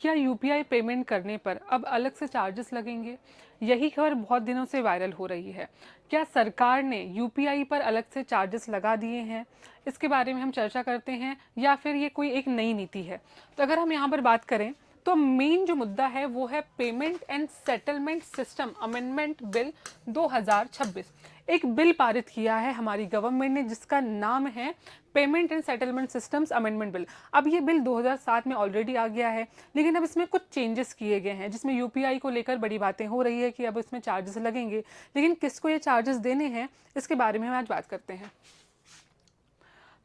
क्या UPI payment करने पर अब अलग से चार्जेस लगेंगे? यही खबर बहुत दिनों से वायरल हो रही है। क्या सरकार ने यूपीआई पर अलग से चार्जेस लगा दिए हैं? इसके बारे में हम चर्चा करते हैं, या फिर ये कोई एक नई नीति है। तो अगर हम यहाँ पर बात करें तो मेन जो मुद्दा है वो है payment and settlement system amendment bill 2026। एक बिल पारित किया है हमारी गवर्नमेंट ने जिसका नाम है payment and settlement systems amendment bill. अब ये बिल 2007 में ऑलरेडी आ गया है, लेकिन अब इसमें कुछ चेंजेस किए गए हैं, जिसमें यूपीआई को लेकर बड़ी बातें हो रही है कि अब इसमें चार्जेस लगेंगे। लेकिन किसको ये चार्जेस देने हैं, इसके बारे में हम आज बात करते हैं।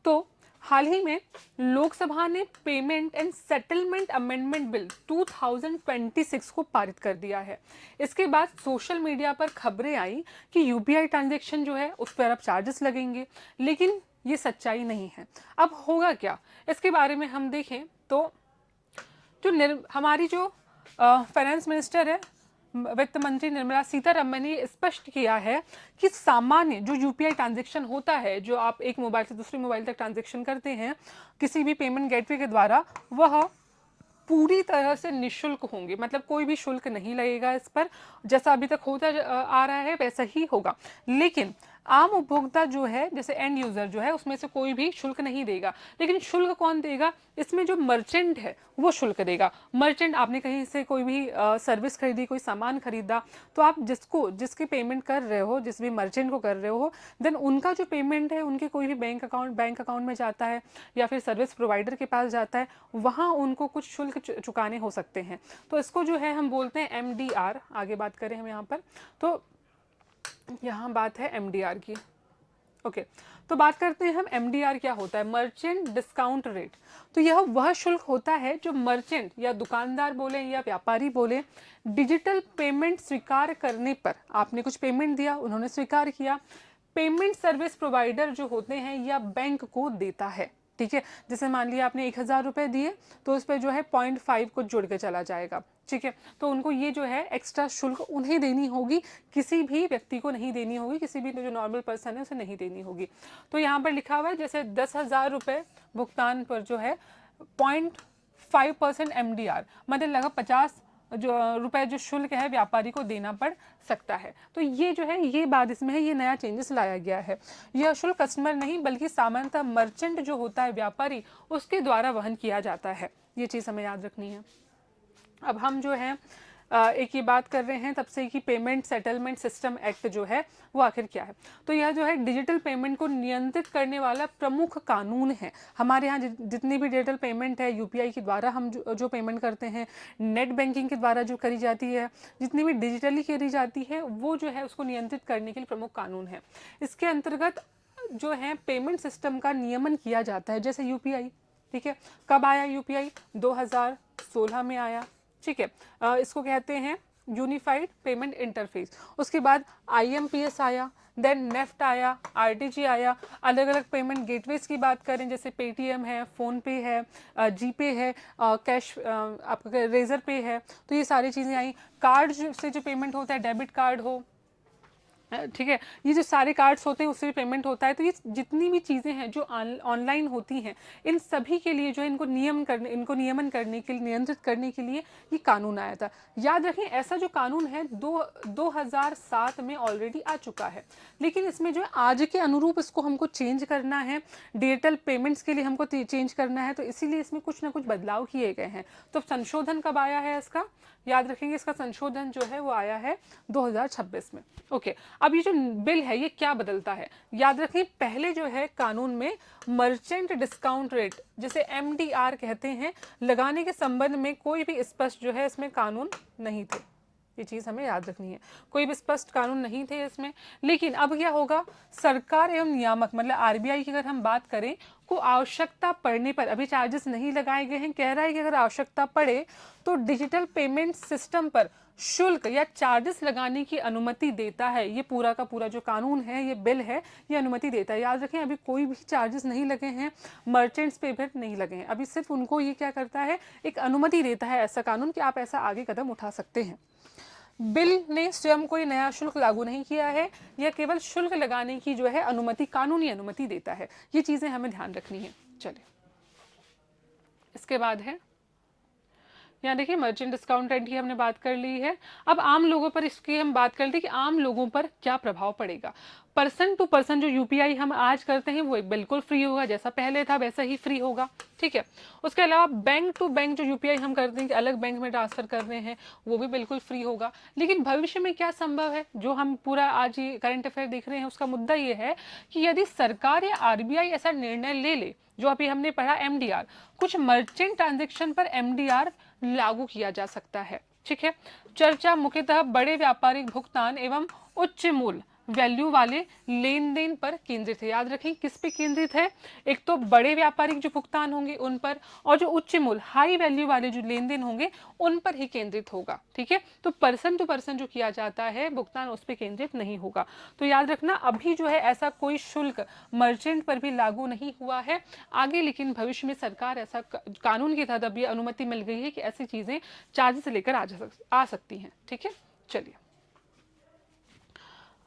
तो हाल ही में लोकसभा ने payment and settlement amendment bill 2026 को पारित कर दिया है। इसके बाद सोशल मीडिया पर खबरें आई कि यूपीआई ट्रांजैक्शन जो है उस पर अब चार्जेस लगेंगे, लेकिन ये सच्चाई नहीं है। अब होगा क्या, इसके बारे में हम देखें तो हमारी जो फाइनेंस मिनिस्टर है, वित्त मंत्री निर्मला सीतारमण ने स्पष्ट किया है कि सामान्य जो यूपीआई ट्रांजैक्शन होता है, जो आप एक मोबाइल से दूसरे मोबाइल तक ट्रांजैक्शन करते हैं किसी भी पेमेंट गेटवे के द्वारा, वह पूरी तरह से निःशुल्क होंगे। मतलब कोई भी शुल्क नहीं लगेगा इस पर, जैसा अभी तक होता आ रहा है वैसा ही होगा। लेकिन आम उपभोक्ता जो है, जैसे एंड यूजर जो है, उसमें से कोई भी शुल्क नहीं देगा। लेकिन शुल्क कौन देगा, इसमें जो मर्चेंट है वो शुल्क देगा। मर्चेंट, आपने कहीं से कोई भी सर्विस खरीदी, कोई सामान खरीदा, तो आप जिसकी पेमेंट कर रहे हो, जिस भी मर्चेंट को कर रहे हो, देन उनका जो पेमेंट है उनके कोई भी बैंक अकाउंट में जाता है या फिर सर्विस प्रोवाइडर के पास जाता है, वहाँ उनको कुछ शुल्क चुकाने हो सकते हैं। तो इसको जो है हम बोलते हैं एमडीआर। आगे बात करें हम यहाँ पर, तो यहाँ बात है एमडीआर की। ओके, तो बात करते हैं हम एमडीआर क्या होता है, मर्चेंट डिस्काउंट रेट। तो यह वह शुल्क होता है जो मर्चेंट या दुकानदार बोले या व्यापारी बोले, डिजिटल पेमेंट स्वीकार करने पर, आपने कुछ पेमेंट दिया, उन्होंने स्वीकार किया, पेमेंट सर्विस प्रोवाइडर जो होते हैं या बैंक को देता है। ठीक है, जैसे मान लिया आपने 1000 रुपये दिए, तो उस पर जो है 0.5 कुछ जुड़ के चला जाएगा। ठीक है, तो उनको ये जो है एक्स्ट्रा शुल्क उन्हें देनी होगी, किसी भी व्यक्ति को नहीं देनी होगी, किसी भी जो नॉर्मल पर्सन है उसे नहीं देनी होगी। तो यहाँ पर लिखा हुआ है जैसे 10,000 रुपये भुगतान पर जो है 0.5% एमडीआर, मतलब लगभग 50 रुपए जो शुल्क है व्यापारी को देना पड़ सकता है। तो ये जो है, ये बात इसमें है, ये नया चेंजेस लाया गया है। यह शुल्क कस्टमर नहीं बल्कि सामान्यतः मर्चेंट जो होता है व्यापारी, उसके द्वारा वहन किया जाता है। ये चीज़ हमें याद रखनी है। अब हम जो है एक ये बात कर रहे हैं तब से कि पेमेंट सेटलमेंट सिस्टम एक्ट जो है वो आखिर क्या है। तो यह जो है डिजिटल पेमेंट को नियंत्रित करने वाला प्रमुख कानून है। हमारे यहाँ जितनी भी डिजिटल पेमेंट है यूपीआई के द्वारा हम जो पेमेंट करते हैं, नेट बैंकिंग के द्वारा जो करी जाती है, जितनी भी डिजिटली करी जाती है, वो जो है उसको नियंत्रित करने के लिए प्रमुख कानून है। इसके अंतर्गत जो है पेमेंट सिस्टम का नियमन किया जाता है, जैसे यूपीआई। ठीक है, कब आया यूपीआई, 2016 में आया। ठीक है, इसको कहते हैं यूनिफाइड पेमेंट इंटरफेस। उसके बाद आईएमपीएस आया, देन नेफ्ट आया, आरटीजी आया। अलग अलग पेमेंट गेटवेज की बात करें, जैसे पेटीएम है, फ़ोनपे है, जीपे है, कैश आपका रेजर पे है, तो ये सारी चीज़ें आई। कार्ड से जो पेमेंट होता है, डेबिट कार्ड हो, ठीक है, ये जो सारे कार्ड्स होते हैं उससे भी पेमेंट होता है। तो ये जितनी भी चीज़ें हैं जो ऑनलाइन होती हैं, इन सभी के लिए जो है इनको नियमन करने के लिए, नियंत्रित करने के लिए ये कानून आया था। याद रखें, ऐसा जो कानून है 2007 में ऑलरेडी आ चुका है, लेकिन इसमें जो है आज के अनुरूप इसको हमको चेंज करना है, डिजिटल पेमेंट्स के लिए हमको चेंज करना है, तो इसीलिए इसमें कुछ ना कुछ बदलाव किए गए हैं। तो संशोधन कब आया है इसका, याद रखेंगे, इसका संशोधन जो है वो आया है 2026 में। ओके, अब ये जो बिल है ये क्या बदलता है, याद रखें, पहले जो है कानून में मर्चेंट डिस्काउंट रेट, जिसे एमडीआर कहते हैं, लगाने के संबंध में कोई भी स्पष्ट जो है इसमें कानून नहीं थे। ये चीज़ हमें याद रखनी है, कोई भी स्पष्ट कानून नहीं थे इसमें। लेकिन अब क्या होगा, सरकार एवं नियामक मतलब आरबीआई की अगर हम बात करें, को आवश्यकता पड़ने पर, अभी चार्जेस नहीं लगाए गए हैं, कह रहा है कि अगर आवश्यकता पड़े तो डिजिटल पेमेंट सिस्टम पर शुल्क या चार्जेस लगाने की अनुमति देता है। ये पूरा का पूरा जो कानून है, ये बिल है, ये अनुमति देता है। याद रखें, अभी कोई भी चार्जेस नहीं लगे हैं, मर्चेंट्स पे भी नहीं लगे हैं, अभी सिर्फ उनको ये क्या करता है, एक अनुमति देता है ऐसा कानून कि आप ऐसा आगे कदम उठा सकते हैं। बिल ने स्वयं कोई नया शुल्क लागू नहीं किया है, यह केवल शुल्क लगाने की जो है अनुमति, कानूनी अनुमति देता है। ये चीज़ें हमें ध्यान रखनी है। चलिए, इसके बाद है यहाँ देखिए मर्चेंट डिस्काउंटेंट की हमने बात कर ली है। अब आम लोगों पर इसकी हम बात करते हैं कि आम लोगों पर क्या प्रभाव पड़ेगा। पर्सन टू पर्सन जो यूपीआई हम आज करते हैं वो बिल्कुल फ्री होगा, जैसा पहले था वैसा ही फ्री होगा, ठीक है। उसके अलावा बैंक टू बैंक जो यूपीआई हम करते हैं कि अलग बैंक में ट्रांसफर कर रहे हैं, वो भी बिल्कुल फ्री होगा। लेकिन भविष्य में क्या संभव है, जो हम पूरा आज ये करंट अफेयर देख रहे हैं उसका मुद्दा ये है कि यदि सरकार या आरबीआई ऐसा निर्णय ले ले, जो अभी हमने पढ़ा एमडीआर, कुछ मर्चेंट ट्रांजेक्शन पर एमडीआर लागू किया जा सकता है, ठीक है। चर्चा मुख्यतः बड़े व्यापारिक भुगतान एवं उच्च मूल्य वैल्यू वाले लेन देन पर केंद्रित है। याद रखें किस पे केंद्रित है, एक तो बड़े व्यापारिक जो भुगतान होंगे उन पर, और जो उच्च मूल्य हाई वैल्यू वाले जो लेन देन होंगे उन पर ही केंद्रित होगा, ठीक है। तो पर्सन टू पर्सन जो किया जाता है भुगतान उस पर केंद्रित नहीं होगा। तो याद रखना अभी जो है ऐसा कोई शुल्क मर्चेंट पर भी लागू नहीं हुआ है आगे, लेकिन भविष्य में सरकार ऐसा कानून के तहत अभी अनुमति मिल गई है कि ऐसी चीजें चार्जेस लेकर आ सकती हैं, ठीक है। चलिए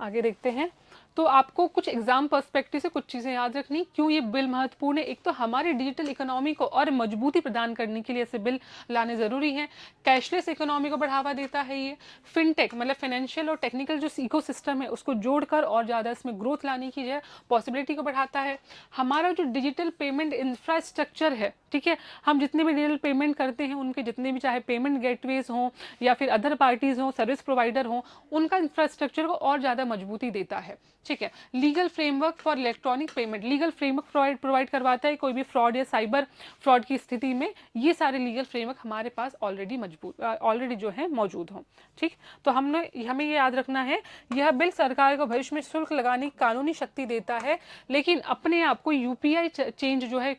आगे देखते हैं। तो आपको कुछ एग्जाम पर्सपेक्टिव से कुछ चीजें याद रखनी, क्यों ये बिल महत्वपूर्ण है। एक तो हमारी डिजिटल इकोनॉमी को और मजबूती प्रदान करने के लिए ऐसे बिल लाने जरूरी हैं। कैशलेस इकोनॉमी को बढ़ावा देता है ये। फिनटेक मतलब फाइनेंशियल और टेक्निकल जो इकोसिस्टम है उसको जोड़कर और ज़्यादा इसमें ग्रोथ लाने की जो पॉसिबिलिटी को बढ़ाता है। हमारा जो डिजिटल पेमेंट इंफ्रास्ट्रक्चर है, ठीक है, हम जितने भी डिजिटल पेमेंट करते हैं उनके जितने भी चाहे पेमेंट गेटवेज हों या फिर अदर पार्टीज हों, सर्विस प्रोवाइडर हों, उनका इंफ्रास्ट्रक्चर को और ज़्यादा मजबूती देता है, ठीक है। Legal framework for electronic payment, legal framework provide करवाता है कोई भी फ्रॉड या साइबर फ्रॉड की स्थिति में ये सारे लीगल फ्रेमवर्क हमारे पास ऑलरेडी जो है मौजूद हों, ठीक। तो हमें ये याद रखना है, यह बिल सरकार को भविष्य में शुल्क लगाने की कानूनी शक्ति देता है, लेकिन अपने आप को यूपीआई चेंज जो है,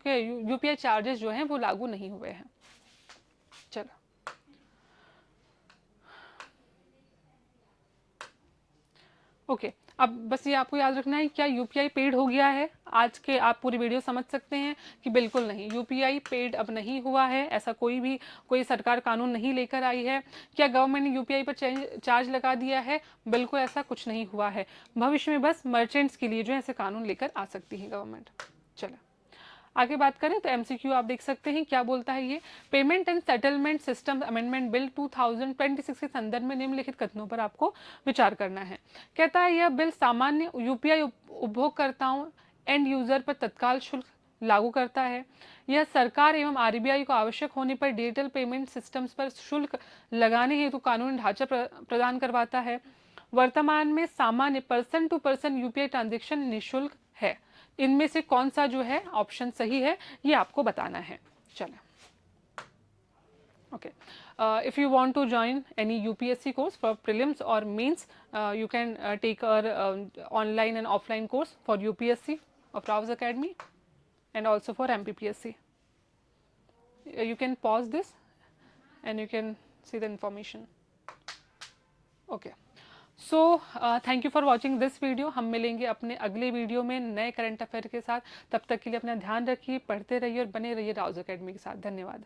यूपीआई चार्जेस जो हैं वो लागू नहीं हुए हैं। चलो ओके, अब बस ये आपको याद रखना है, क्या यूपीआई पेड हो गया है। आज के आप पूरी वीडियो समझ सकते हैं कि बिल्कुल नहीं, यूपीआई पेड अब नहीं हुआ है, ऐसा कोई सरकार कानून नहीं लेकर आई है। क्या गवर्नमेंट ने यूपीआई पर चार्ज लगा दिया है, बिल्कुल ऐसा कुछ नहीं हुआ है। भविष्य में बस मर्चेंट्स के लिए जो है ऐसे कानून लेकर आ सकती है गवर्नमेंट। चलो आगे बात करें तो एमसीक्यू आप देख सकते हैं क्या बोलता है ये। Payment and settlement system amendment bill 2026 के संदर्भ में निम्नलिखित कथनों पर आपको विचार करना है। कहता है यह बिल सामान्य यूपीआई उपभोगकर्ताओं एंड यूजर पर तत्काल शुल्क लागू करता है। यह सरकार एवं आरबीआई को आवश्यक होने पर डिजिटल पेमेंट सिस्टम्स पर शुल्क लगाने हेतु कानूनी ढांचा प्रदान करवाता है। वर्तमान में सामान्य person to person UPI transaction निःशुल्क है। इनमें से कौन सा जो है ऑप्शन सही है ये आपको बताना है। चलें okay, if you want to join any UPSC course for prelims or mains, you can take our online and offline course for UPSC of Rao's Academy and also for MPPSC. You can pause this and you can see the information. Okay. So thank you for watching this video. हम मिलेंगे अपने अगले video में नए current affair के साथ। तब तक के लिए अपना ध्यान रखिए, पढ़ते रहिए और बने रहिए राउज अकेडमी के साथ। धन्यवाद।